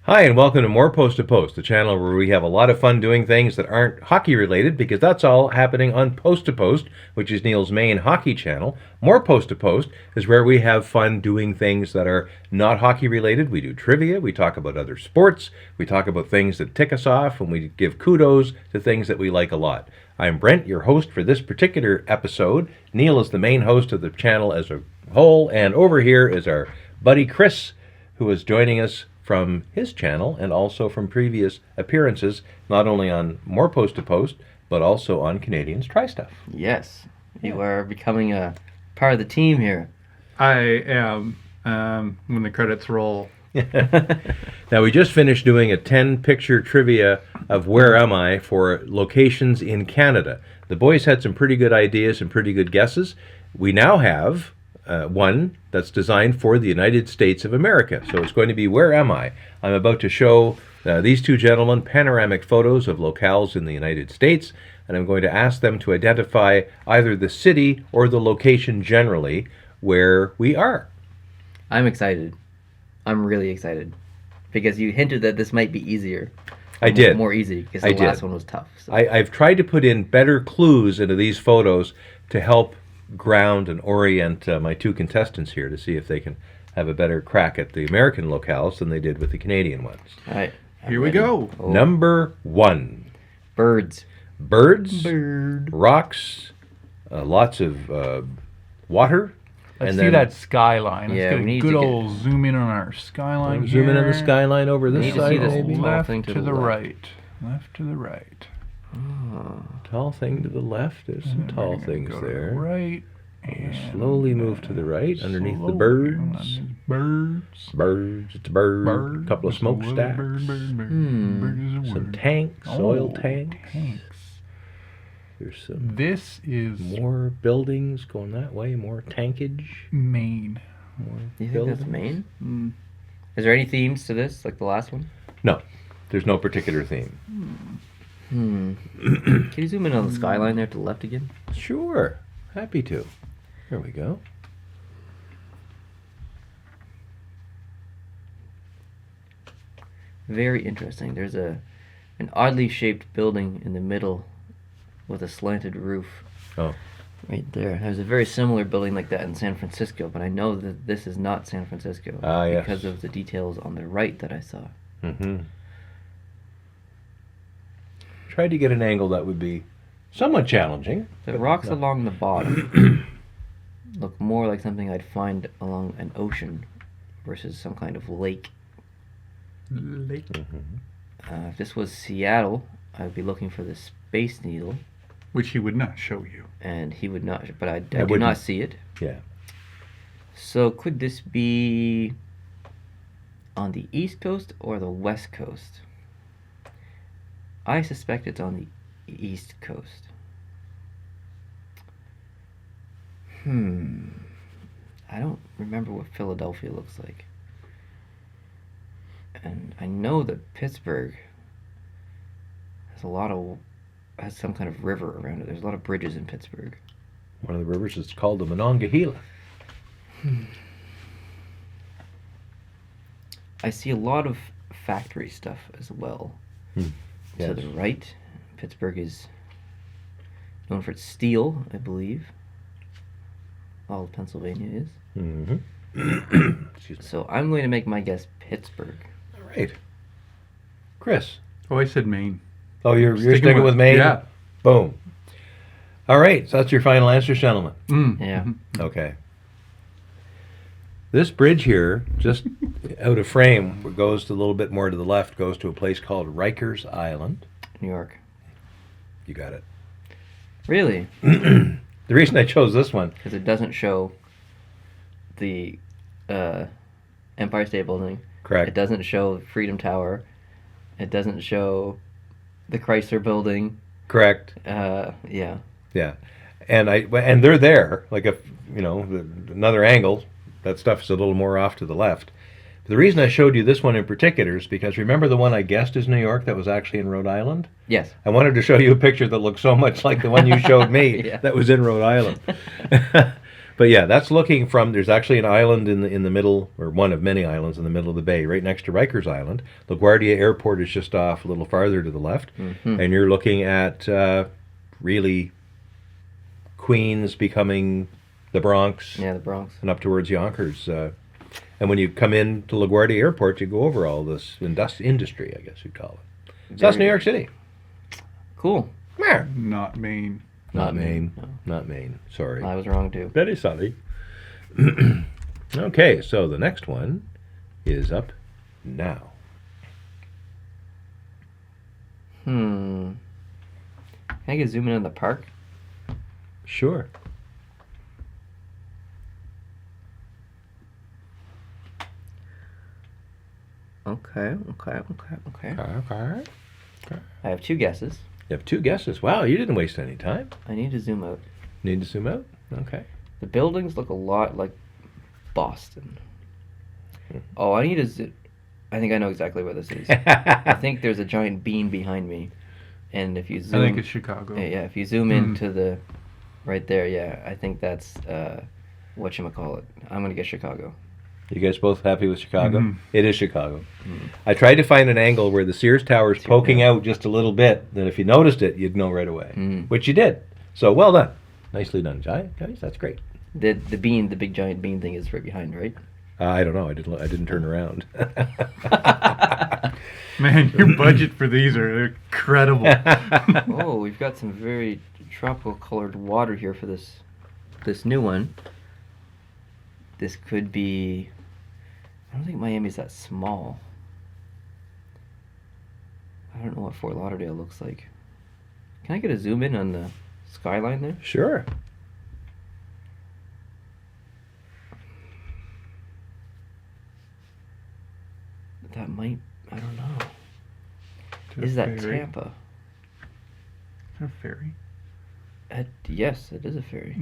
Hi, and welcome to More Post to Post, the channel where we have a lot of fun doing things that aren't hockey related, because that's all happening on Post to Post, which is Neil's main hockey channel. More Post to Post is where we have fun doing things that are not hockey related. We do trivia, we talk about other sports, we talk about things that tick us off, and we give kudos to things that we like a lot. I'm Brent, your host for this particular episode. Neil is the main host of the channel as a whole, and over here is our buddy Chris, who is joining us from his channel and also from previous appearances, not only on More Post to Post, but also on Canadians Try Stuff. Yes, you are becoming a part of the team here. I am, when the credits roll. Now, we just finished doing a 10-picture trivia of Where Am I for locations in Canada. The boys had some pretty good ideas and pretty good guesses. We now have one that's designed for the United States of America. So it's going to be Where Am I? I'm about to show these two gentlemen panoramic photos of locales in the United States, and I'm going to ask them to identify either the city or the location generally where we are. I'm excited. I'm really excited. Because you hinted that this might be easier. I did. More easy, because the last one was tough. So. I've tried to put in better clues into these photos to help ground and orient my two contestants here to see if they can have a better crack at the American locales than they did with the Canadian ones. All right. Here we go. Oh. Number 1. Birds. Birds, Bird. rocks, lots of water. Let's see that skyline. Yeah, Let's we get need a good to old zoom in on our skyline. Zoom in on the here. skyline over We this need to side, see this maybe. tall Left thing to to the the left. right. Left to the right. Tall thing to the left. There's some tall We're gonna things go to there. the right. And And slowly move to the right underneath the slowly birds. on these birds. Birds, it's a bird. Bird. A couple of It's a little smokestacks. Bird, bird, bird. Hmm. Bird is a Some word. tanks, oil Oh, tanks. tanks. There's some This is more buildings going that way. More tankage. Maine. More You think buildings. that's Maine? Mm. Is there any themes to this, like the last one? No, there's no particular theme. Can you zoom in on the skyline there to the left again? Sure, happy to. There we go. Very interesting. There's an oddly shaped building in the middle with a slanted roof. Oh. Right there. There's a very similar building like that in San Francisco, but I know that this is not San Francisco Yes. because of the details on the right that I saw. Mm-hmm. Tried to get an angle that would be somewhat challenging. The rocks along the bottom look more like something I'd find along an ocean versus some kind of lake. Lake. If this was Seattle, I'd be looking for the Space Needle, Which he would not show you. and he would not, but I do wouldn't. not see it. Yeah. So could this be on the East Coast or the West Coast? I suspect it's on the East Coast. I don't remember what Philadelphia looks like. And I know that Pittsburgh has some kind of river around it. There's a lot of bridges in Pittsburgh. One of the rivers is called the Monongahela. I see a lot of factory stuff as well. Yes. To the right, Pittsburgh is known for its steel, I believe. All of Pennsylvania is. Mm-hmm. Excuse me. So I'm going to make my guess Pittsburgh. All right. Chris. Oh, I said Maine. Oh, you're sticking with Maine? Yeah. Boom. All right, so that's your final answer, gentlemen. Mm. Yeah. Okay. This bridge here, just out of frame, goes to a little bit more to the left, goes to a place called Rikers Island. New York. You got it. Really? The reason I chose this one, Because it doesn't show the Empire State Building. correct? It doesn't show Freedom Tower. It doesn't show the Chrysler Building. Correct. Yeah. Yeah, and they're there. Like if another angle, that stuff is a little more off to the left. But the reason I showed you this one in particular is because remember the one I guessed is New York that was actually in Rhode Island? Yes. I wanted to show you a picture that looked so much like the one you showed me Yeah. that was in Rhode Island. But yeah, that's looking from. There's actually an island in the middle, or one of many islands in the middle of the bay, right next to Rikers Island. LaGuardia Airport is just off a little farther to the left, and you're looking at really Queens becoming the Bronx, Yeah, the Bronx. and up towards Yonkers. And when you come in to LaGuardia Airport, you go over all this industry, I guess you'd call it. So that's New York City. Cool. Yeah. Not Maine. Not Maine. No. Not Maine. Sorry. I was wrong too. Very sorry. Okay, so the next one is up now. Can I get zoom in on the park? Sure. Okay. Okay. I have 2 guesses. You have 2 guesses. Wow, you didn't waste any time. I need to zoom out. Need to zoom out? Okay. The buildings look a lot like Boston. Oh, I need to I think I know exactly what this is. I think there's a giant bean behind me. And if you I zoom... think it's Chicago. Yeah, if you zoom into the... Right there, yeah. I think that's... whatchamacallit. I'm going to guess Chicago. You guys both happy with Chicago? Mhm. It is Chicago. I tried to find an angle where the Sears Tower's poking out just a little bit, that if you noticed it, you'd know right away. Which you did. So well done. Nicely done, guys. That's great. The bean, the big giant bean thing is right behind, right? I don't know. I didn't turn around. Man, your budget for these are incredible. Oh, we've got some very tropical colored water here for this new one. This could be... I don't think Miami's that small. I don't know what Fort Lauderdale looks like. Can I get a zoom in on the skyline there? Sure. That might... I don't know. To a Is that ferry. Tampa? Is that a ferry? Yes, it is a ferry.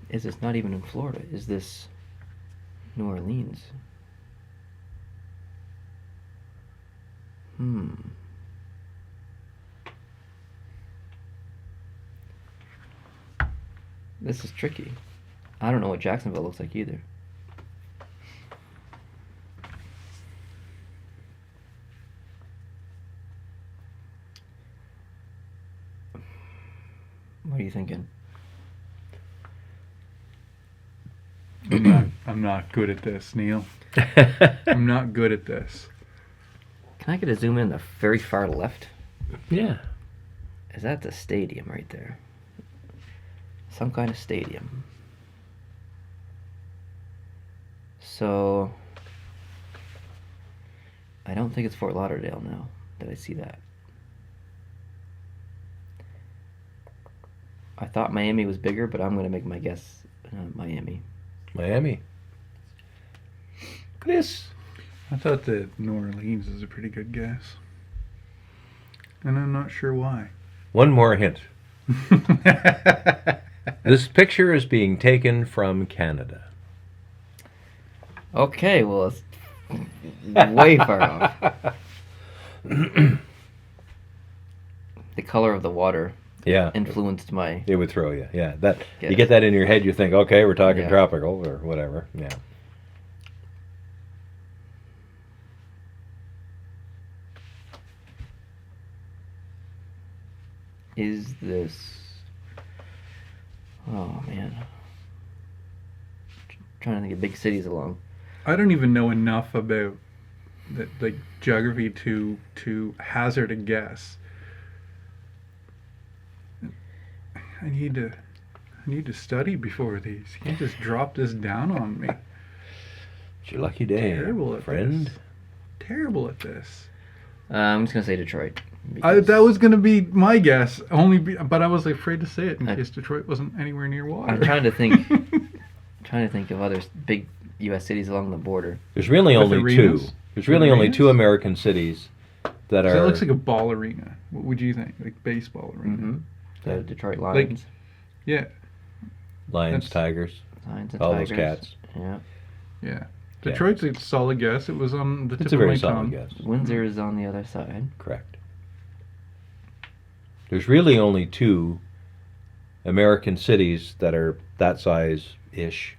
Is this not even in Florida? Is this New Orleans? This is tricky. I don't know what Jacksonville looks like either. What are you thinking? I'm not good at this, Neil. I'm not good at this. Can I get a zoom in the very far left? Yeah. Is that the stadium right there? Some kind of stadium. So, I don't think it's Fort Lauderdale now that I see that. I thought Miami was bigger, but I'm going to make my guess Miami. Miami. Chris. I thought that New Orleans is a pretty good guess. And I'm not sure why. One more hint. This picture is being taken from Canada. Okay, well, it's way far off. The color of the water Yeah. influenced my... It would throw you. Yeah. That Yes. you get that in your head, you think, okay, we're talking Yeah. tropical or whatever. Yeah. Is this... Oh, man. Trying to think of big cities along. I don't even know enough about the geography to hazard a guess. I need to study before these. You can't just drop this down on me. It's your lucky day, Terrible at friend. this. Terrible at this. I'm just going to say Detroit. That was going to be my guess, but I was afraid to say it in case Detroit wasn't anywhere near water. I'm trying to think. Trying to think of other big U.S. cities along the border. There's really With only arenas? two. There's really only Arenas? two American cities that So are. that looks like a ball arena. What would you think? Like baseball arena? The Detroit Lions. Yeah, Lions, that's- Tigers, Lions and all Tigers. those cats. Yeah. yeah. Detroit's a solid guess. It was on the tip It's a of my very tongue. solid guess. Windsor is on the other side. Correct. There's really only two American cities that are that size-ish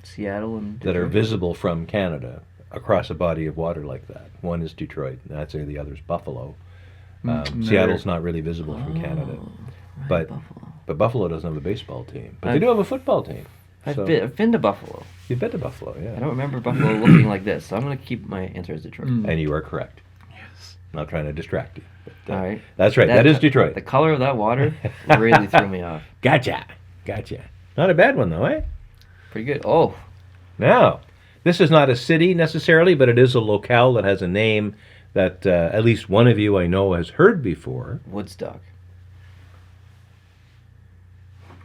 Seattle and that are Detroit. visible from Canada across a body of water like that. One is Detroit, and I'd say the other's Buffalo. No. Seattle's not really visible from Canada, Oh, right, but Buffalo. but Buffalo doesn't have a baseball team. But they I've- do have a football team. I've So- been to Buffalo. You've been to Buffalo, I yeah. don't remember Buffalo looking like this, so I'm going to keep my answer as Detroit. Mm. And you are correct. Yes. Not trying to distract you. But, All right. That's right. That is co- Detroit. The color of that water really threw me off. Gotcha. Not a bad one, though, eh? Pretty good. Oh, Now, this is not a city necessarily, but it is a locale that has a name that at least one of you I know has heard before. Woodstock.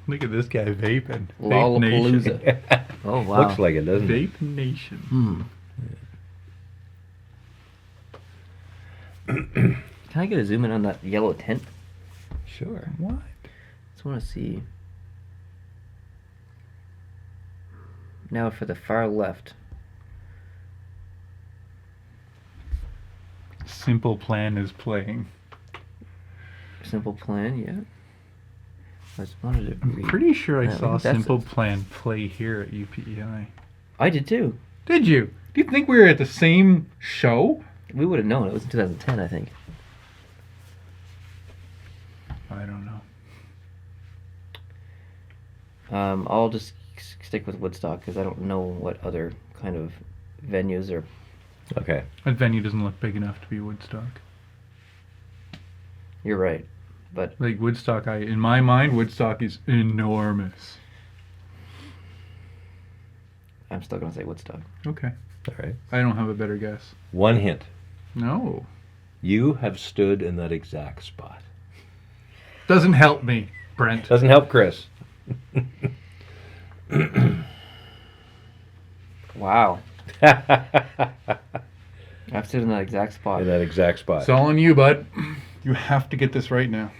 Look at this guy vaping. Vape Nation. Lollapalooza. Oh, wow. Looks like it, doesn't it? Vape Nation. Hmm. Can I get a zoom in on that yellow tent? Sure. What? Just want to see. Now for the far left. Simple Plan is playing. Simple Plan, yeah. I just wanted to I'm read. pretty sure I Yeah, saw that's Simple Plan play here at UPEI. I did too. Did you? Do you think we were at the same show? We would have known. It was in 2010, I think. I don't know. I'll just stick with Woodstock because I don't know what other kind of venues are. Okay. That venue doesn't look big enough to be Woodstock. You're right, but Like Woodstock, in my mind, Woodstock is enormous. I'm still gonna say Woodstock. Okay. All right. I don't have a better guess. One hint. No. You have stood in that exact spot. Doesn't help me, Brent. Doesn't help Chris. Wow, In I've stood in that exact spot. that exact spot. It's all on you, bud. You have to get this right now.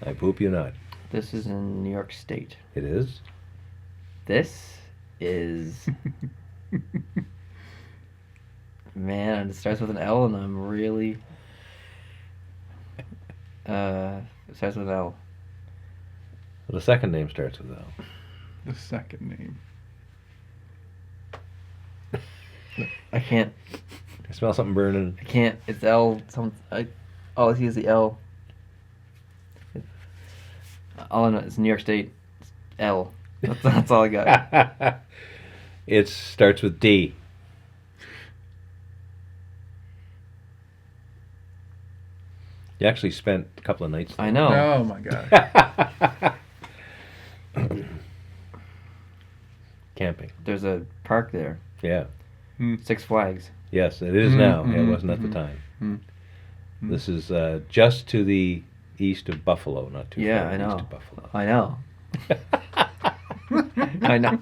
I poop you not. This is in New York State. It is? This is man. It starts with an L, and I'm really. It starts with an L. Well, the second name starts with L. The second name. I can't. I smell something burning. I can't. It's L. All I see is the L. All I know is New York State. It's L. That's all I got. It starts with D. You actually spent a couple of nights there. I know. Oh my god. Camping. There's a park there. Yeah. Six Flags. Yes, it is now. It mhm, wasn't at the mhm. time. Mm. This is just to the east of Buffalo, not too Yeah, far I know. east of Buffalo. I know. I know.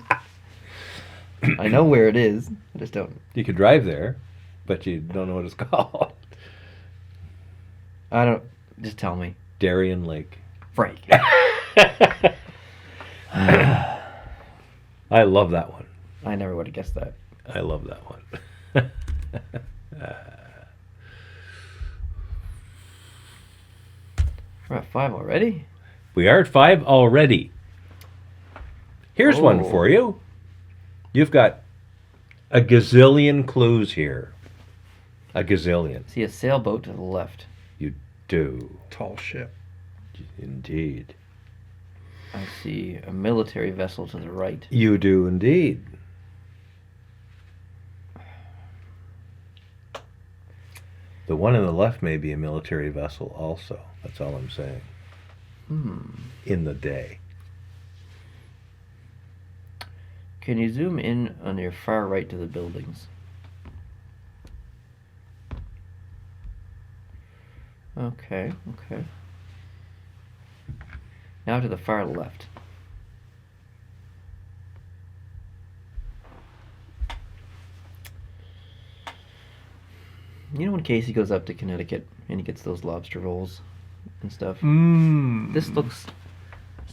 I know where it is. I just don't. You could drive there, but you don't know what it's called. I don't. Just tell me. Darien Lake. Frank. I love that one. I never would have guessed that. I love that one. We're at 5 already? We are at 5 already. Here's one Oh. for you. You've got a gazillion clues here. A gazillion. See a sailboat to the left. You do. Tall ship. Indeed. I see a military vessel to the right. You do indeed. The one on the left may be a military vessel also. That's all I'm saying. In the day. Can you zoom in on your far right to the buildings? Okay, okay. Now to the far left. You know when Casey goes up to Connecticut and he gets those lobster rolls and stuff? This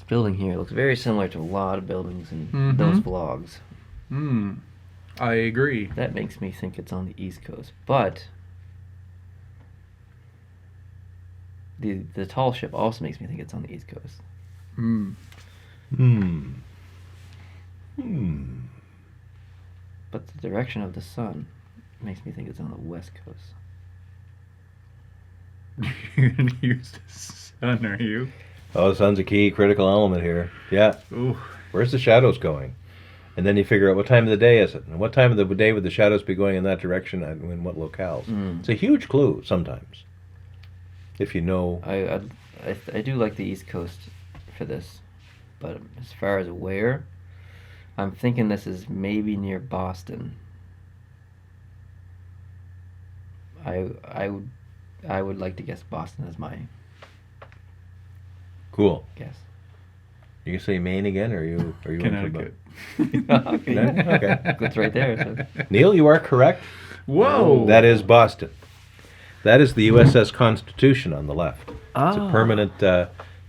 building here looks very similar to a lot of buildings in Mhm. those vlogs. I agree. That makes me think it's on the East Coast. But the tall ship also makes me think it's on the East Coast. But the direction of the sun makes me think it's on the west coast. You're gonna use the sun, are you? Oh, the sun's a key critical element here. Yeah. Ooh. Where's the shadows going? And then you figure out what time of the day is it, and what time of the day would the shadows be going in that direction, and in what locales. It's a huge clue sometimes, if you know. I do like the East Coast for this, but as far as where, I'm thinking this is maybe near Boston. I would like to guess Boston as my Cool. guess. You can say Maine again, or are you Connecticut. Okay. Okay. It's right there. So. Neil, you are correct. Whoa. That is Boston. That is the USS Constitution on the left. It's a permanent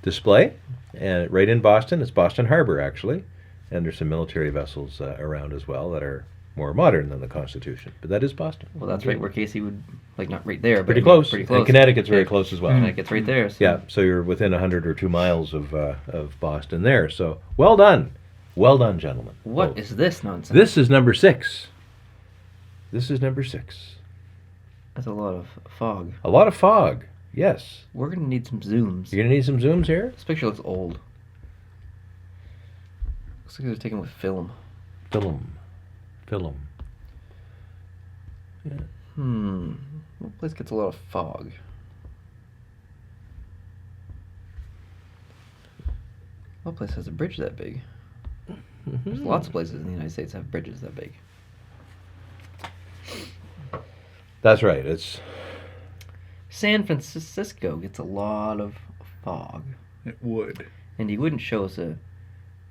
display, and right in Boston. It's Boston Harbor, actually, and there's some military vessels around as well that are more modern than the Constitution. But that is Boston. Well, that's right where Casey would, like, not right there, but Pretty I mean, close. Pretty close. And Connecticut's very close as well. Connecticut's right there. So. Yeah, so you're within 100 or 2 miles of Boston there. So well done. Well done, gentlemen. What is this nonsense? This is number 6. This is number 6. That's a lot of fog. A lot of fog. Yes. We're gonna need some zooms. You're going to need some zooms here? This picture looks old. Looks like it was taken with film. Film. What place gets a lot of fog? What place has a bridge that big? There's lots of places in the United States that have bridges that big. That's right. It's San Francisco gets a lot of fog. It would. And he wouldn't show us an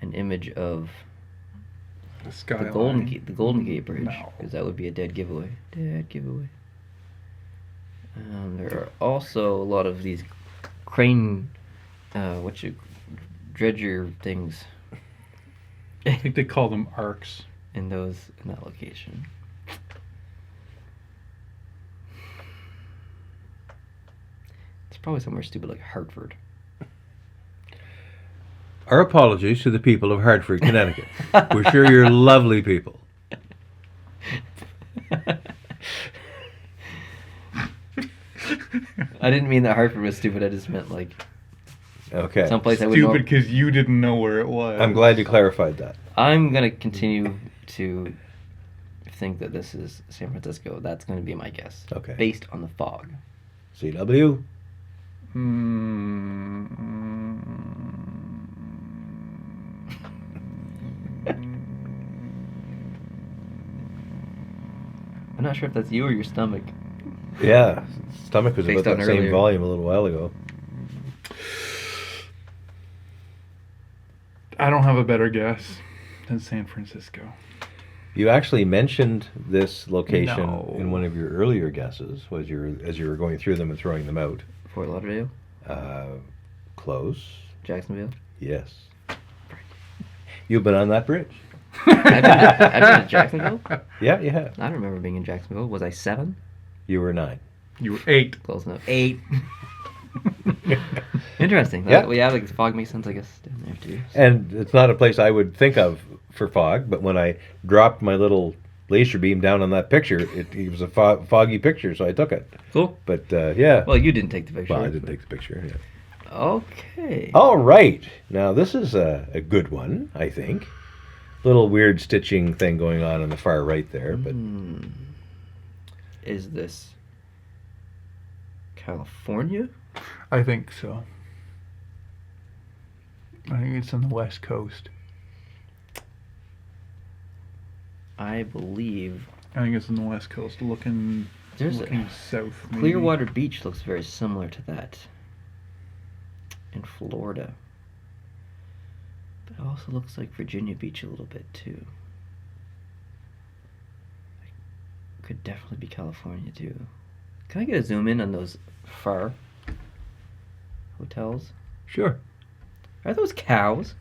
image of The the skyline. Golden Gate Bridge, No. because that would be a dead giveaway. There are also a lot of these crane, dredger things I think they call them arcs. in that location. It's probably somewhere stupid like Hartford. our apologies to the people of Hartford, Connecticut. We're sure you're lovely people. I didn't mean that Hartford was stupid. I just meant like Okay. someplace I would Stupid know. because you didn't know where it was. I'm glad you clarified that. I'm gonna continue to think that this is San Francisco. That's gonna be my guess. Okay. Based on the fog. CW. I'm not sure if that's you or your stomach. Yeah. Stomach was Based about on that same earlier. volume a little while ago. I don't have a better guess than San Francisco. You actually mentioned this location No. in one of your earlier guesses, as you were going through them and throwing them out. Fort Lauderdale, Close. Jacksonville. Yes. You've been on that bridge. I've been to Jacksonville. Yeah, you have. I don't remember being in Jacksonville. Was I 7? You were 9. You were 8. Close enough. 8. Interesting. Yeah. Well, yeah, like fog makes sense, I guess, down there too. And it's not a place I would think of for fog, but when I dropped my little laser beam down on that picture, it was a foggy picture, so I took it. Cool. But yeah. Well, you didn't take the picture. Well, I didn't take the picture. Yeah. Okay. All right. Now, this is a good one, I think. Little weird stitching thing going on the far right there, but Is this California? I think so. I think it's on the West Coast. I believe I think it's on the West Coast, looking there's south. Maybe. Clearwater Beach looks very similar to that in Florida. But it also looks like Virginia Beach a little bit too. Could definitely be California too. Can I get a zoom in on those far hotels? sure. Are those cows?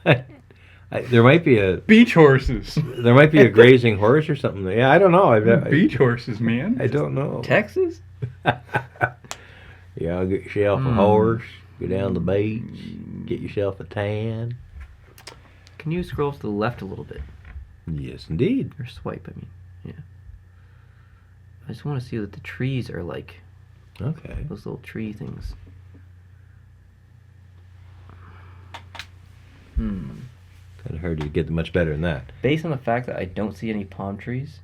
There might be a Beach horses. grazing horse or something. Yeah, I don't know. Beach horses, man. I don't know. Texas? Yeah, get yourself a horse, go down the beach, get yourself a tan. Can you scroll to the left a little bit? Yes, indeed. Or swipe, I mean. Yeah. I just want to see what the trees are like. Okay. Those little tree things. Kind of hard to get much better than that. Based on the fact that I don't see any palm trees,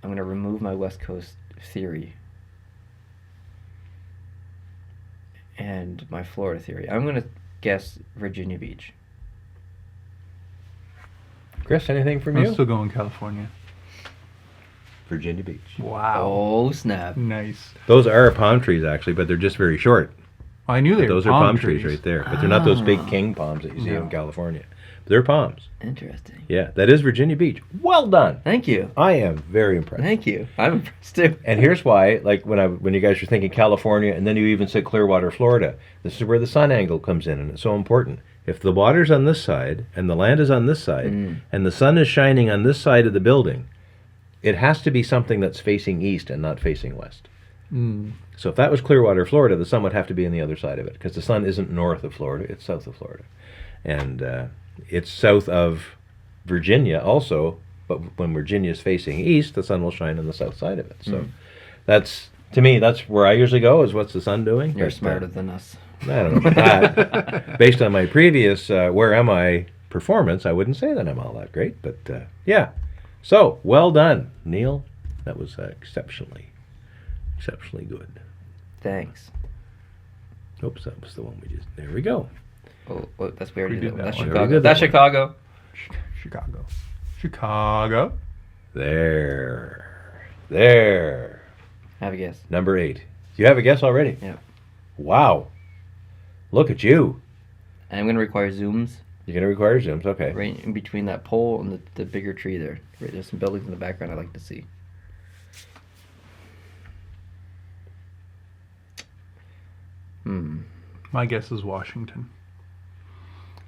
I'm going to remove my West Coast theory. And my Florida theory. I'm going to guess Virginia Beach. Chris, anything from I'm you? still going California. Virginia Beach. Wow. Oh, snap. Nice. Those are palm trees, actually, but they're just very short. I knew they But were those are palm trees right there. But they're not those big Ah. king palms that you see No. in California. They're palms. Interesting. Yeah, that is Virginia Beach. Well done. Thank you. I am very impressed. Thank you. I'm impressed too. And here's why, like when you guys were thinking California, and then you even said Clearwater, Florida. This is where the sun angle comes in, and it's so important. If the water's on this side, and the land is on this side, and the sun is shining on this side of the building, it has to be something that's facing east and not facing west. So if that was Clearwater, Florida, the sun would have to be on the other side of it, because the sun isn't north of Florida, it's south of Florida. And it's south of Virginia also, but when Virginia is facing east, the sun will shine on the south side of it. So that's, to me, that's where I usually go, is what's the sun doing? You're But, smarter than us. I don't know about that. Based on my previous Where Am I performance, I wouldn't say that I'm all that great, but yeah. So, well done, Neil. That was exceptionally good. Thanks. Oops, that was the one we just, there we go. Oh, that's we already We did did that. that That's one. We already Chicago. did That's that Chicago. Chicago. Chicago. There. Have a guess. Number 8. You have a guess already? Yep. Wow. Look at you. And I'm going to require zooms You're going to require zooms, okay. right in between that pole and the bigger tree there. Right, there's some buildings in the background I'd like to see. My guess is Washington.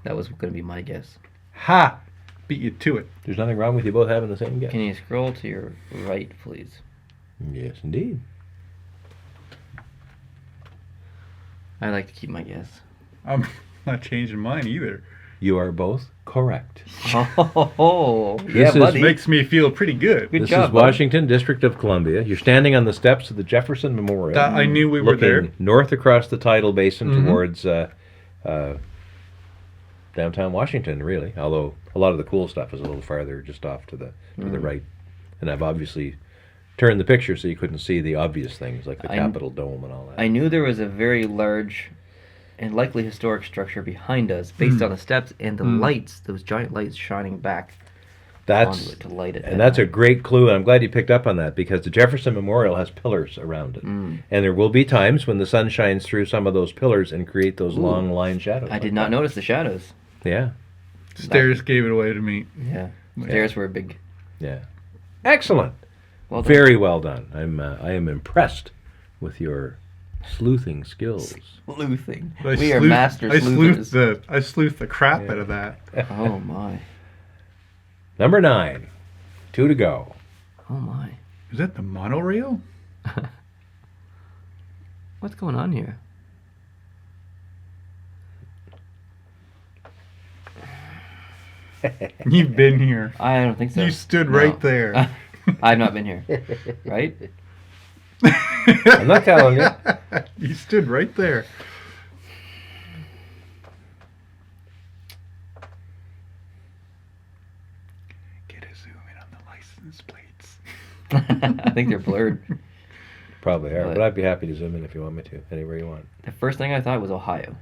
That was going to be my guess. Ha! Beat you to it. There's nothing wrong with you both having the same guess. Can you scroll to your right, please? Yes, indeed. I like to keep my guess. I'm not changing mine either. You are both correct. Oh, yeah, This is- buddy. Makes me feel pretty good. Good This job, is bud. Washington, District of Columbia. You're standing on the steps of the Jefferson Memorial. That, I knew we were looking there. north across the tidal basin Mhm. towards downtown Washington, really. Although a lot of the cool stuff is a little farther just off to the right. And I've obviously turned the picture so you couldn't see the obvious things like the Capitol Dome and all that. I knew there was a very large and likely historic structure behind us based on the steps and the lights, those giant lights shining back onto That's it to light it. and that's a great clue, and I'm glad you picked up on that because the Jefferson Memorial has pillars around it, and there will be times when the sun shines through some of those pillars and create those long line shadows. I like did not that. notice the shadows. Yeah, Stairs gave it away to me. Yeah. Stairs were big. yeah, excellent, Well done. very well done. I am impressed with your sleuthing skills. Sleuthing. I We are sleuthed- master I sleuthers. I sleuthed the crap out of that. Oh my. Number 9, 2 to go. Oh my. Is that the monorail? What's going on here? You've been here. I don't think so. You stood No. right there. I've not been here. Right? I'm not telling you. You stood right there. Get a zoom in on the license plates. I think they're blurred. Probably are, But- but I'd be happy to zoom in if you want me to, anywhere you want. The first thing I thought was Ohio.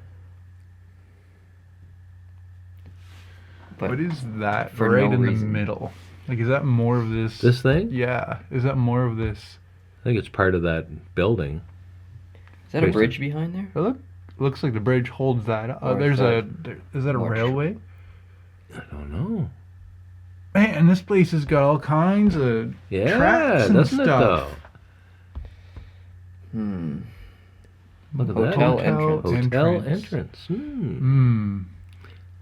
But What is that for right no in reason. the middle? Like, is that more of this? This thing? Yeah. Is that more of this? I think it's part of that building. is that a Basically. bridge behind there? Oh, look, looks like the bridge holds that. Or There's is is that a March. railway? I don't know. Man, and this place has got all kinds of Yeah, tracks and doesn't it stuff. though? Hmm. Look at Hotel that. entrance. Hotel entrance.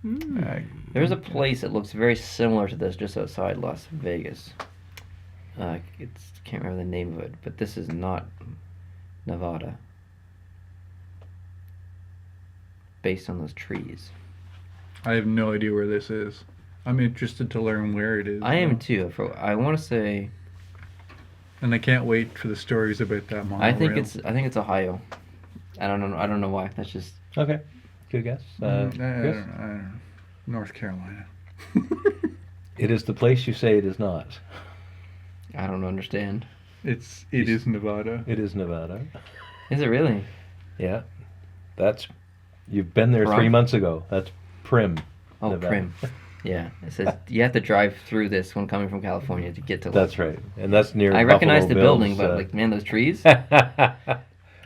entrance. There's a place that looks very similar to this just outside Las Vegas. Can't remember the name of it, but this is not Nevada. Based on those trees. I have no idea where this is. I'm interested to learn where it is. I am though. too. I want to say. And I can't wait for the stories about that monorail. I think it's Ohio. I don't know. I don't know why. That's just. Okay. Good guess. I Chris? don't know. North Carolina. It is the place you say it is not. I don't understand. It is Nevada. It is Nevada. Is it really? Yeah. That's. You've been there Prim? 3 months ago. That's Prim. Oh, Nevada. Prim. Yeah. It says you have to drive through this when coming from California to get to. That's right. And that's near I recognize the Buffalo building, Bills, but like, man, those trees.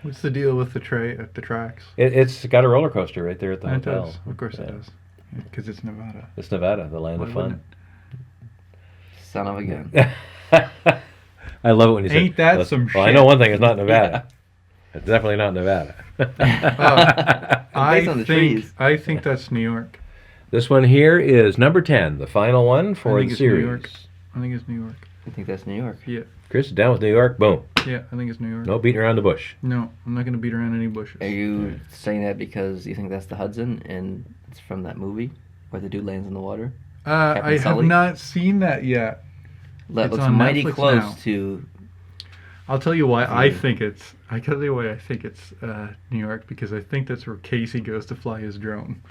What's the deal with the tracks? It's got a roller coaster right there at the It hotel. does. Of course Yeah. it does. Because it's Nevada. It's Nevada, the land Why of wouldn't fun. Son of a gun. I love it when you say, Ain't that "Well, some well, I shit?" know one thing, it's not Nevada. It's definitely not Nevada. Based on the trees. I think that's New York. This one here is number 10, the final one for I think the it's New series. York. I think it's New York. I think that's New York. Yeah. Chris is down with New York. Boom. Yeah, I think it's New York. No beating around the bush. No, I'm not going to beat around any bushes. Are you saying that because you think that's the Hudson and it's from that movie where the dude lands in the water? I have Sully? not seen that yet. That It's looks on mighty Netflix close now. to. I'll tell you why I Yeah. think it's. I tell you why I think it's New York, because I think that's where Casey goes to fly his drone.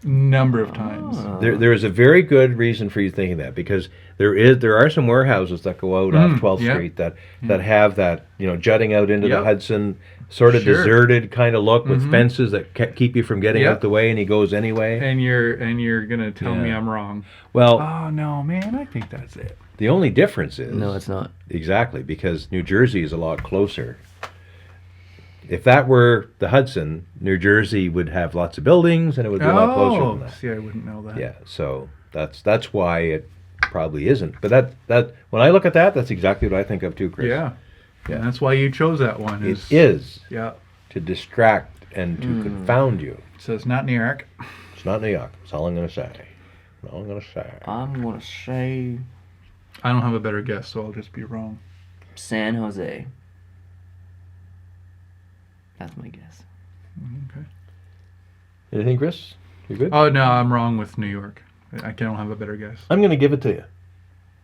Number of times. Oh. There is a very good reason for you thinking that, because there are some warehouses that go out off 12th yeah. Street that have that, jutting out into the Yep. Hudson, sort of Sure. deserted kind of look with Mhm. fences that keep you from getting Yep. out the way, and he goes anyway. And you're gonna tell me Yeah. I'm wrong. Well, Oh no, man! I think that's it. the only difference is No, it's not. exactly because New Jersey is a lot closer. If that were the Hudson, New Jersey would have lots of buildings, and it would be a lot closer than that. See, I wouldn't know that. Yeah, so that's why it probably isn't. But that when I look at that, that's exactly what I think of too, Chris. Yeah. Yeah. And that's why you chose that one. It is Yeah. to distract and to confound you. So it's not New York. It's not New York. That's all I'm going to say. All I'm going to say. I'm gonna say I don't have a better guess, so I'll just be wrong. San Jose. That's my guess. Okay. Anything, Chris? You good? Oh no, I'm wrong with New York. I don't have a better guess. I'm going to give it to you.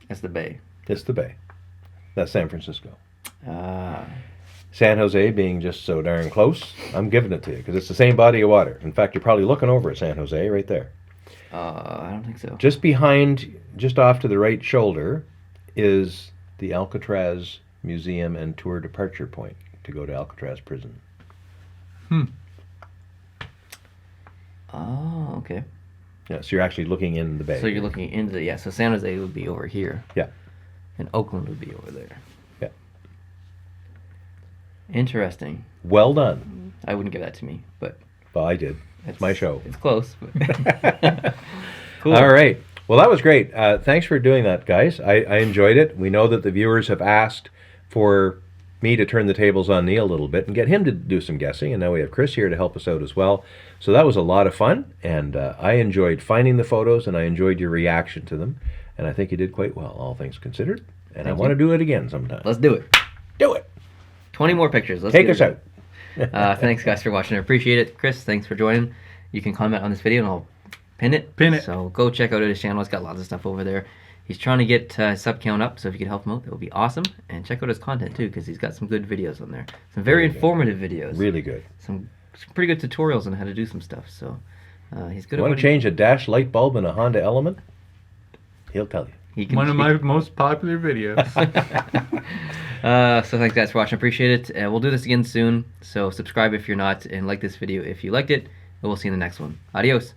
That's the Bay. It's the Bay. That's San Francisco. Ah. San Jose being just so darn close, I'm giving it to you because it's the same body of water. In fact, you're probably looking over at San Jose right there. I don't think so. Just behind, just off to the right shoulder, is the Alcatraz Museum and Tour departure point to go to Alcatraz Prison. Oh, okay. Yeah, so you're actually looking in the bay. So you're looking into so San Jose would be over here. Yeah. And Oakland would be over there. Yeah. Interesting. Well done. I wouldn't give that to me, but Well, I did. It's my show. It's close. But cool. All right. Well, that was great. Thanks for doing that, guys. I enjoyed it. We know that the viewers have asked for me to turn the tables on Neil a little bit and get him to do some guessing, and now we have Chris here to help us out as well. So that was a lot of fun, and I enjoyed finding the photos, and I enjoyed your reaction to them, and I think you did quite well, all things considered. And I Thank want to you. do it again sometime. Let's do it. do it. 20 more pictures. Let's Take do us it. out. Thanks, guys, for watching. I appreciate it. Chris, thanks for joining. You can comment on this video, and I'll pin it. Pin it. So go check out his channel. It's got lots of stuff over there. He's trying to get sub count up, so if you could help him out, that would be awesome. And check out his content, too, because he's got some good videos on there. Some very Really good. informative videos. Really good. Some pretty good tutorials on how to do some stuff. So he's good You at want what to change a dash light bulb in a Honda Element? He'll tell you. he can. One of my most popular videos. So thanks, guys, for watching. Appreciate it. We'll do this again soon. So subscribe if you're not, and like this video if you liked it. And we'll see you in the next one. Adios.